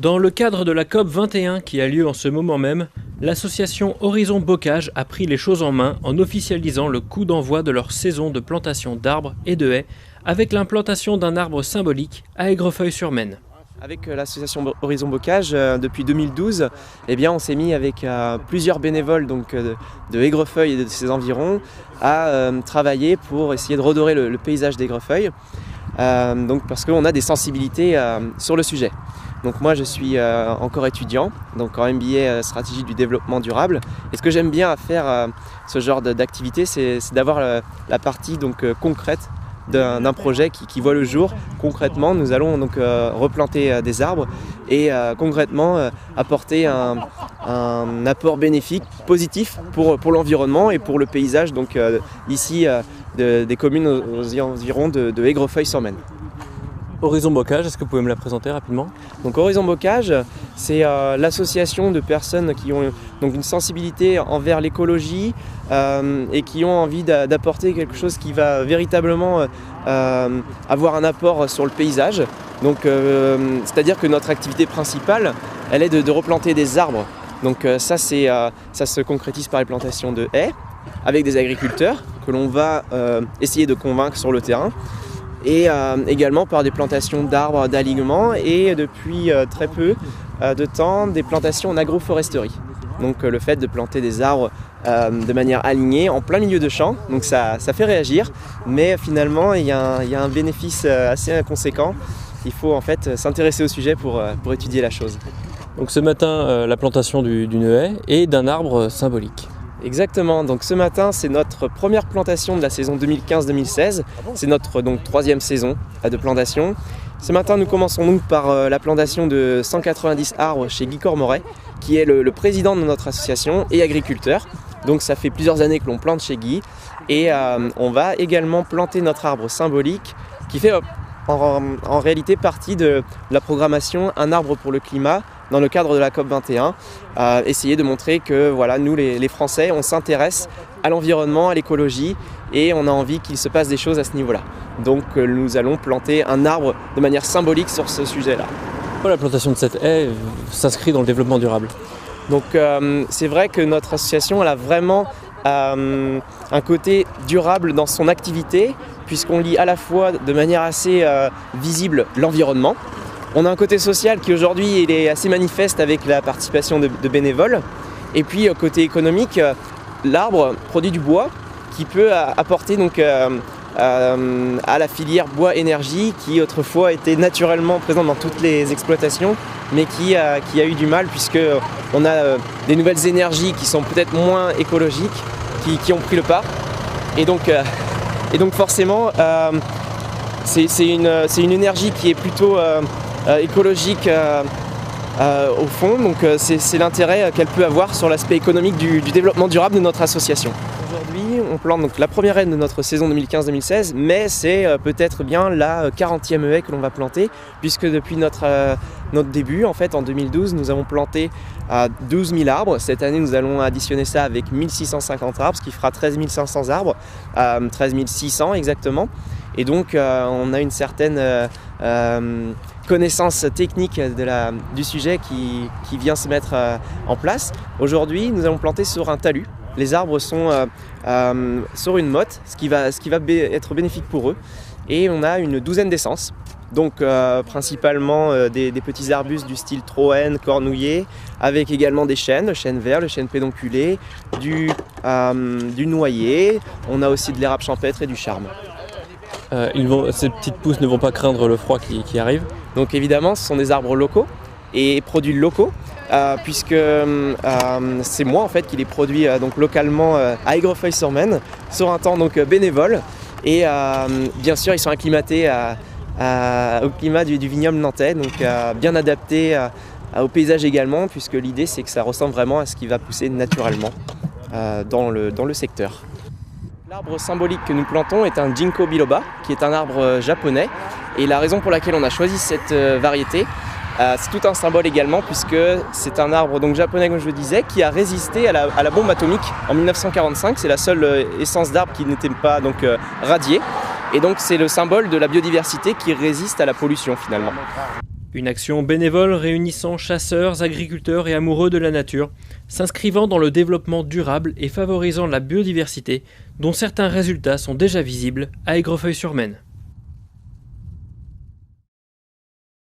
Dans le cadre de la COP 21 qui a lieu en ce moment même, l'association Horizon Bocage a pris les choses en main en officialisant le coup d'envoi de leur saison de plantation d'arbres et de haies avec l'implantation d'un arbre symbolique à Aigrefeuille-sur-Maine. Avec l'association Horizon Bocage, depuis 2012, on s'est mis avec plusieurs bénévoles de Aigrefeuille et de ses environs à travailler pour essayer de redorer le paysage d'Aigrefeuille, parce qu'on a des sensibilités sur le sujet. Donc moi je suis encore étudiant, donc en MBA stratégie du développement durable. Et ce que j'aime bien à faire ce genre d'activité, c'est d'avoir la partie concrète d'un projet qui voit le jour. Concrètement, nous allons replanter des arbres et concrètement apporter un apport bénéfique, positif pour l'environnement et pour le paysage ici des communes aux environs de Aigrefeuille-sur-Maine. Horizon Bocage, est-ce que vous pouvez me la présenter rapidement? Donc Horizon Bocage, c'est l'association de personnes qui ont une sensibilité envers l'écologie et qui ont envie d'apporter quelque chose qui va véritablement avoir un apport sur le paysage. C'est-à-dire que notre activité principale, elle est de replanter des arbres. Donc ça se concrétise par les plantations de haies avec des agriculteurs que l'on va essayer de convaincre sur le terrain. Et également par des plantations d'arbres d'alignement et depuis très peu de temps des plantations en agroforesterie. Donc le fait de planter des arbres de manière alignée en plein milieu de champ, donc ça fait réagir, mais finalement il y a un bénéfice assez conséquent. Il faut en fait s'intéresser au sujet pour étudier la chose. Donc ce matin la plantation d'une haie et d'un arbre symbolique. Exactement, donc ce matin c'est notre première plantation de la saison 2015-2016, c'est notre troisième saison de plantation. Ce matin nous commençons par la plantation de 190 arbres chez Guy Cormoret, qui est le président de notre association et agriculteur. Donc ça fait plusieurs années que l'on plante chez Guy et on va également planter notre arbre symbolique qui fait en réalité partie de la programmation Un arbre pour le climat dans le cadre de la COP 21, essayer de montrer que nous les Français, on s'intéresse à l'environnement, à l'écologie et on a envie qu'il se passe des choses à ce niveau-là. Donc nous allons planter un arbre de manière symbolique sur ce sujet-là. Pourquoi la plantation de cette haie s'inscrit dans le développement durable? Donc c'est vrai que notre association elle a vraiment un côté durable dans son activité puisqu'on lie à la fois de manière assez visible l'environnement. On a un côté social qui aujourd'hui il est assez manifeste avec la participation de bénévoles. Et puis côté économique, l'arbre produit du bois qui peut apporter à la filière bois-énergie qui autrefois était naturellement présente dans toutes les exploitations mais qui a eu du mal puisque on a des nouvelles énergies qui sont peut-être moins écologiques qui ont pris le pas. Et donc forcément c'est une énergie qui est plutôt écologique au fond, donc c'est l'intérêt qu'elle peut avoir sur l'aspect économique du développement durable de notre association. Aujourd'hui, on plante la première haie de notre saison 2015-2016, mais c'est peut-être bien la 40e haie que l'on va planter, puisque depuis notre début, en fait, en 2012, nous avons planté 12 000 arbres. Cette année, nous allons additionner ça avec 1650 arbres, ce qui fera 13 500 arbres, 13 600 exactement. Et donc, on a une certaine connaissance technique du sujet qui vient se mettre en place. Aujourd'hui, nous allons planter sur un talus. Les arbres sont sur une motte, ce qui va être bénéfique pour eux. Et on a une douzaine d'essences. Donc principalement des petits arbustes du style troène, cornouiller, avec également des chênes, le chêne vert, le chêne pédonculé, du noyer. On a aussi de l'érable champêtre et du charme. Ces petites pousses ne vont pas craindre le froid qui arrive? Donc évidemment, ce sont des arbres locaux et produits locaux, puisque c'est moi en fait qui les produis localement à Aigrefeuille-sur-Maine sur un temps bénévole. Et bien sûr, ils sont acclimatés au climat du vignoble nantais, donc bien adaptés au paysage également, puisque l'idée c'est que ça ressemble vraiment à ce qui va pousser naturellement dans le secteur. L'arbre symbolique que nous plantons est un Ginkgo biloba, qui est un arbre japonais. Et la raison pour laquelle on a choisi cette variété, c'est tout un symbole également, puisque c'est un arbre japonais, comme je le disais, qui a résisté à la bombe atomique en 1945. C'est la seule essence d'arbre qui n'était pas radiée. Et donc c'est le symbole de la biodiversité qui résiste à la pollution finalement. Une action bénévole réunissant chasseurs, agriculteurs et amoureux de la nature, s'inscrivant dans le développement durable et favorisant la biodiversité, dont certains résultats sont déjà visibles à Aigrefeuille-sur-Maine.